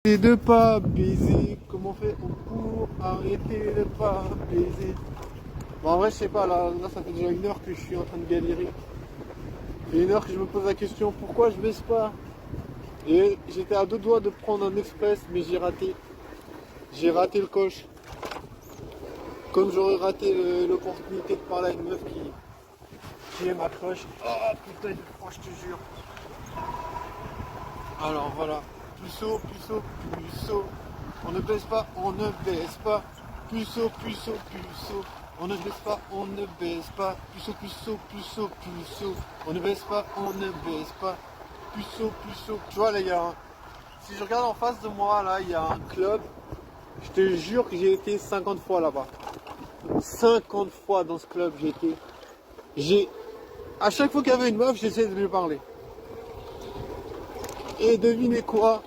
Et de pas baiser, comment on fait pour arrêter de pas baiser? Bon, en vrai, je sais pas, là ça fait déjà 1 heure que je suis en train de galérer. Et 1 heure que je me pose la question pourquoi je baisse pas. Et j'étais à 2 doigts de prendre un express, mais j'ai raté. J'ai raté le coche. Comme j'aurais raté l'opportunité de parler à une meuf qui est ma crush. Oh putain de froid, je te jure. Alors voilà, puceau, puceau, puceau. On ne baisse pas, on ne baisse pas. Puceau, puceau, puceau. On ne baisse pas, on ne baisse pas. Puceau, puceau, puceau, puceau. On ne baisse pas, on ne baisse pas. Puceau, puceau. Tu vois les gars, hein, si je regarde en face de moi, là, il y a un club. Je te jure que j'ai été 50 fois là-bas. 50 fois dans ce club, j'ai été. À chaque fois qu'il y avait une meuf, j'essayais de lui parler. Et devinez quoi?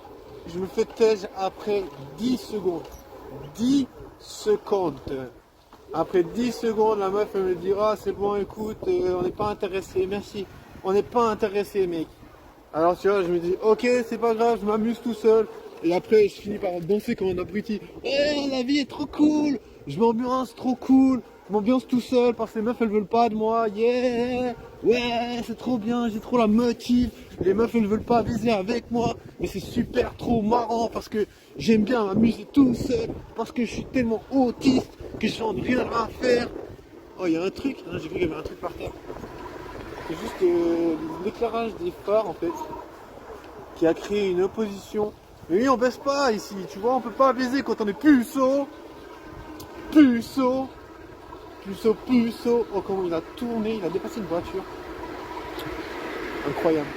Je me fais tège après 10 secondes. 10 secondes. Après 10 secondes, la meuf elle me dira c'est bon, écoute, on n'est pas intéressé, merci. On n'est pas intéressé, mec. Alors tu vois, je me dis ok, c'est pas grave, je m'amuse tout seul. Et après, je finis par danser comme un abruti. Eh, la vie est trop cool. Je m'ambiance trop cool. Je m'ambiance tout seul parce que les meufs elles veulent pas de moi. Yeah, ouais, c'est trop bien, j'ai trop la motive. Les meufs elles veulent pas baiser avec moi. Mais c'est super trop marrant parce que j'aime bien m'amuser tout seul. Parce que je suis tellement autiste que je n'en ai rien à faire. Oh, il y a un truc, hein, j'ai vu qu'il y avait un truc par terre. C'est juste l'éclairage des phares en fait qui a créé une opposition. Mais oui, on baisse pas ici, tu vois, on peut pas baiser quand on est puceau. Puceau. Puceau, puceau. Oh, comment il a tourné, il a dépassé une voiture. Incroyable.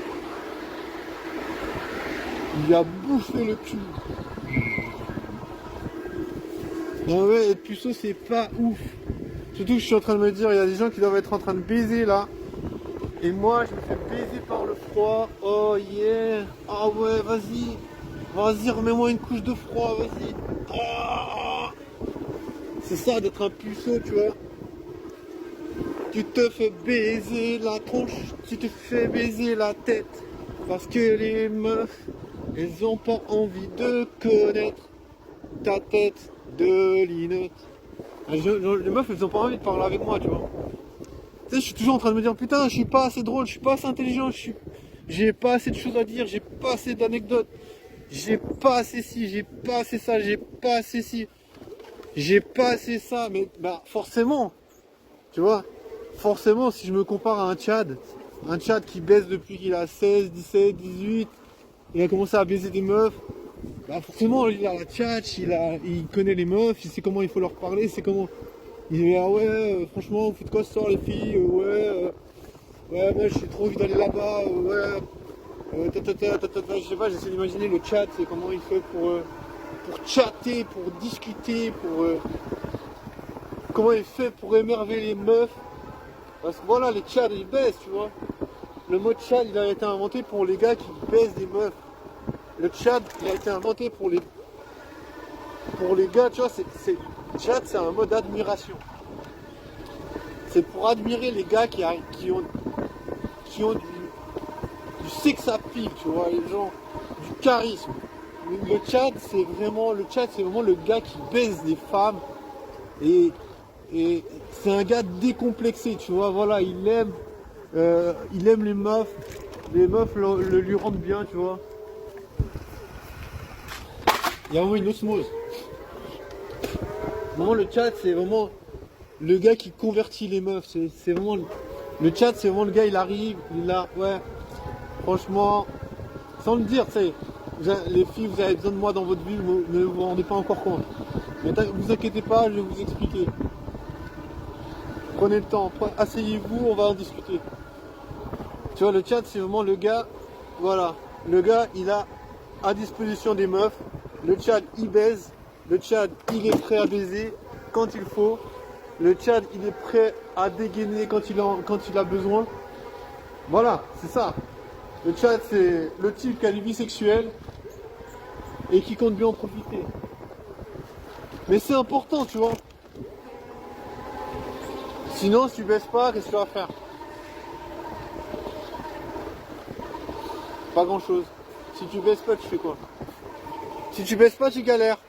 Il a bouffé le cul. Non ouais, être puceau, c'est pas ouf. Surtout que je suis en train de me dire, il y a des gens qui doivent être en train de baiser là. Et moi, je me fais baiser par le froid. Oh yeah. Ah ouais, vas-y. Vas-y, remets-moi une couche de froid, vas-y. Ah, c'est ça d'être un puceau, tu vois. Tu te fais baiser la tronche, tu te fais baiser la tête. Parce que les meufs, elles ont pas envie de connaître ta tête de linotte. Les meufs, elles ont pas envie de parler avec moi, tu vois. Tu sais, je suis toujours en train de me dire, putain, je suis pas assez drôle, je suis pas assez intelligent, j'ai pas assez de choses à dire, j'ai pas assez d'anecdotes, j'ai pas assez ci, j'ai pas assez ça, j'ai pas assez ci, j'ai pas assez ça, mais bah forcément, tu vois, forcément si je me compare à un Tchad qui baise depuis qu'il a 16, 17, 18, il a commencé à baiser des meufs, bah forcément il a la tchatch, il connaît les meufs, il sait comment il faut leur parler, c'est comment. Il dit ah ouais, franchement, vous faites quoi ce soir les filles, ouais, moi j'ai trop envie d'aller là-bas, ouais, je sais pas, j'essaie d'imaginer le chat, c'est comment il fait pour chatter, pour discuter, comment il fait pour émerveiller les meufs, parce que voilà, les chats ils baissent, tu vois. Le mot chat il a été inventé pour les gars qui baissent des meufs. Le chat il a été inventé pour les gars, tu vois, chat c'est un mot d'admiration. C'est pour admirer les gars qui ont du sex appeal, tu vois, les gens, du charisme. Le chat, c'est vraiment le gars qui baise des femmes et c'est un gars décomplexé, tu vois, voilà, il aime les meufs lui rendent bien, tu vois. Il y a vraiment une osmose. Vraiment, le chat, c'est vraiment le gars qui convertit les meufs, c'est vraiment le chat, c'est vraiment le gars, il arrive, il a, ouais, franchement, sans le dire, tu sais, les filles, vous avez besoin de moi dans votre vie, vous ne vous rendez pas encore compte. Mais vous inquiétez pas, je vais vous expliquer. Prenez le temps, asseyez-vous, on va en discuter. Tu vois, le chat, c'est vraiment le gars, voilà, le gars, il a à disposition des meufs, le chat, il baise, le chat, il est prêt à baiser quand il faut. Le Tchad, il est prêt à dégainer quand il a besoin. Voilà, c'est ça. Le Tchad, c'est le type qui a une vie sexuelle et qui compte bien en profiter. Mais c'est important, tu vois. Sinon, si tu baisses pas, qu'est-ce que tu vas faire? Pas grand-chose. Si tu baisses pas, tu fais quoi? Si tu baisses pas, tu galères.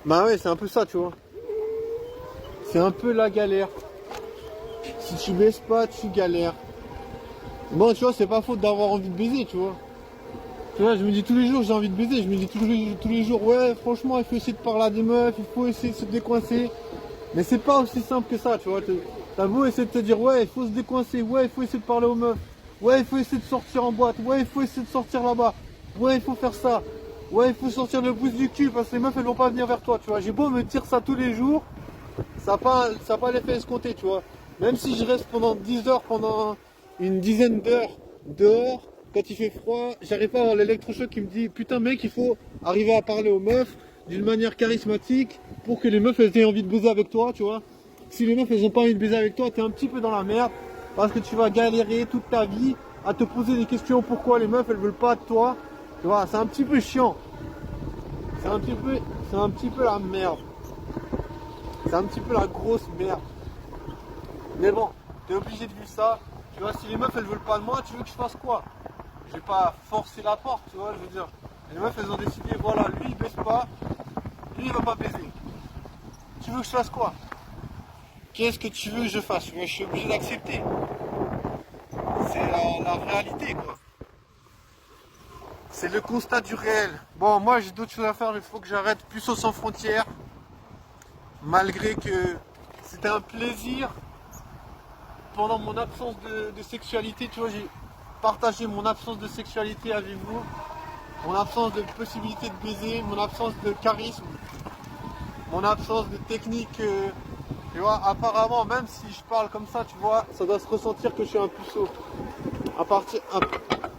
Bah ouais, c'est un peu ça, tu vois. C'est un peu la galère. Si tu baisses pas, tu galères. Bon, tu vois, c'est pas faute d'avoir envie de baiser, tu vois. Tu vois, je me dis tous les jours, j'ai envie de baiser. Je me dis tous les jours, ouais, franchement, il faut essayer de parler à des meufs, il faut essayer de se décoincer. Mais c'est pas aussi simple que ça, tu vois. T'as beau essayer de te dire, ouais, il faut se décoincer, ouais, il faut essayer de parler aux meufs, ouais, il faut essayer de sortir en boîte, ouais, il faut essayer de sortir là-bas, ouais, il faut faire ça, ouais, il faut sortir le pouce du cul parce que les meufs, elles vont pas venir vers toi, tu vois. J'ai beau me dire ça tous les jours, ça n'a pas l'effet escompté, tu vois. Même si je reste pendant 10 heures, pendant une dizaine d'heures dehors, quand il fait froid, j'arrive pas à avoir l'électrochoc qui me dit putain mec, il faut arriver à parler aux meufs d'une manière charismatique pour que les meufs elles aient envie de baiser avec toi, tu vois. Si les meufs elles ont pas envie de baiser avec toi, t'es un petit peu dans la merde parce que tu vas galérer toute ta vie à te poser des questions pourquoi les meufs elles veulent pas de toi. Tu vois, c'est un petit peu chiant. C'est un petit peu la merde. C'est un petit peu la grosse merde. Mais bon, t'es obligé de vivre ça. Tu vois, si les meufs elles veulent pas de moi, tu veux que je fasse quoi? Je vais pas forcer la porte, tu vois, je veux dire. Les meufs elles ont décidé, voilà, lui il baisse pas, lui il va pas baiser. Tu veux que je fasse quoi? Qu'est-ce que tu veux que je fasse? Moi je suis obligé d'accepter. C'est la réalité quoi. C'est le constat du réel. Bon, moi j'ai d'autres choses à faire, il faut que j'arrête Puceau sans frontières. Malgré que c'était un plaisir pendant mon absence de sexualité, tu vois, j'ai partagé mon absence de sexualité avec vous, mon absence de possibilité de baiser, mon absence de charisme, mon absence de technique. Tu vois, apparemment, même si je parle comme ça, tu vois, ça doit se ressentir que je suis un puceau.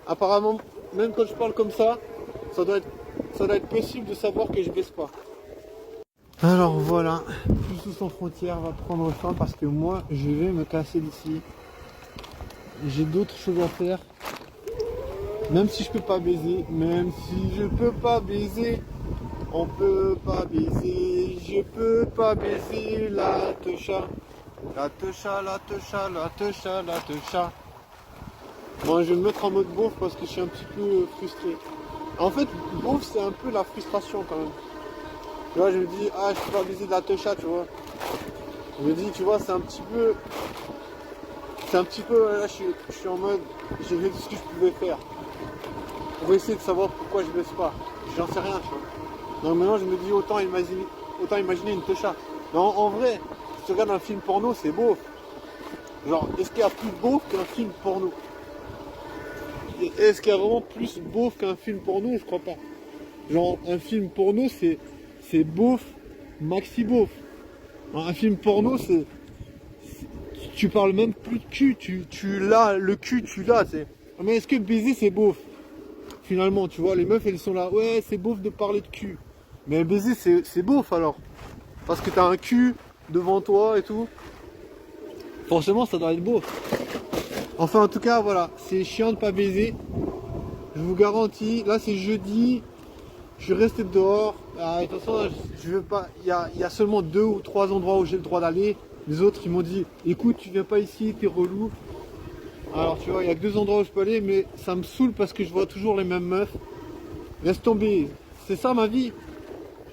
Apparemment, même quand je parle comme ça doit être possible de savoir que je baisse pas. Alors voilà, Puceau sans frontières va prendre fin parce que moi, je vais me casser d'ici. J'ai d'autres choses à faire. Même si je peux pas baiser, même si je peux pas baiser, on peut pas baiser, je peux pas baiser la techa. La techa, la techa, la techa, la techa. Bon, je vais me mettre en mode beauf parce que je suis un petit peu frustré. En fait, beauf, c'est un peu la frustration quand même. Tu vois, je me dis, ah, je peux pas baiser de la techa, tu vois. Je me dis, tu vois, c'est un petit peu, là, je suis en mode, j'ai fait tout ce que je pouvais faire. Pour essayer de savoir pourquoi je baisse pas. J'en sais rien, tu vois. Donc maintenant, je me dis, autant imaginer une techa. Non, en vrai, si tu regardes un film porno, c'est beauf. Genre, est-ce qu'il y a plus beauf qu'un film porno? Est-ce qu'il y a vraiment plus beauf qu'un film porno? Je crois pas. Genre, un film porno, c'est beauf, maxi beauf. Un film porno, tu parles même plus de cul, tu l'as, le cul, tu l'as, c'est. Mais est-ce que baiser, c'est beauf? Finalement, tu vois, les meufs, elles sont là, ouais, c'est beauf de parler de cul. Mais baiser, c'est beauf alors. Parce que t'as un cul devant toi et tout. Forcément, ça doit être beauf. Enfin, en tout cas, voilà, c'est chiant de pas baiser. Je vous garantis, là c'est jeudi, je suis resté dehors. De toute façon, je veux pas. Il y a seulement 2 ou 3 endroits où j'ai le droit d'aller. Les autres, ils m'ont dit, écoute, tu viens pas ici, t'es relou. Alors tu vois, il y a que 2 endroits où je peux aller, mais ça me saoule parce que je vois toujours les mêmes meufs. Laisse tomber, c'est ça ma vie.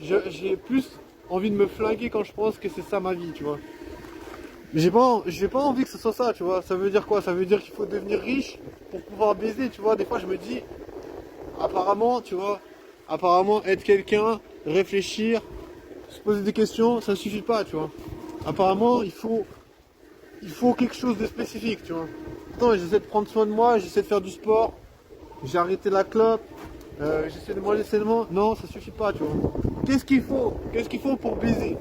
J'ai plus envie de me flinguer quand je pense que c'est ça ma vie, tu vois. Mais j'ai pas envie que ce soit ça, tu vois. Ça veut dire quoi? Ça veut dire qu'il faut devenir riche pour pouvoir baiser, tu vois. Des fois, je me dis, apparemment, tu vois, apparemment, être quelqu'un, réfléchir, se poser des questions, ça ne suffit pas, tu vois. Apparemment, il faut quelque chose de spécifique, tu vois. Attends, j'essaie de prendre soin de moi, j'essaie de faire du sport, j'ai arrêté la clope, j'essaie de manger sainement. Non, ça suffit pas, tu vois. Qu'est-ce qu'il faut? Qu'est-ce qu'il faut pour baiser?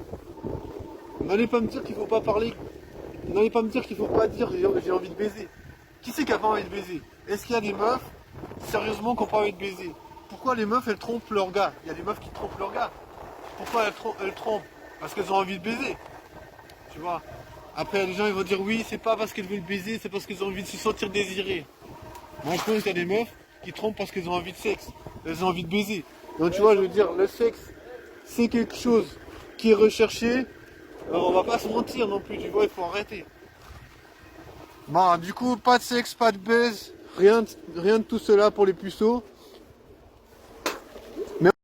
N'allez pas me dire qu'il faut pas parler. N'allez pas me dire qu'il faut pas dire j'ai envie de baiser. Qui c'est qui a pas envie de baiser? Est-ce qu'il y a des meufs, sérieusement, qui n'ont pas envie de baiser? Pourquoi les meufs, elles trompent leur gars? Il y a des meufs qui trompent leur gars. Pourquoi elles trompent? Parce qu'elles ont envie de baiser. Tu vois. Après, les gens ils vont dire oui, c'est pas parce qu'elles veulent baiser, c'est parce qu'elles ont envie de se sentir désirées. Moi, je pense qu'il y a des meufs qui trompent parce qu'elles ont envie de sexe. Elles ont envie de baiser. Donc, tu vois, je veux dire, le sexe, c'est quelque chose qui est recherché. Alors, on va pas se mentir non plus, tu vois, il faut arrêter. Bon, du coup, pas de sexe, pas de baise, rien de tout cela pour les puceaux.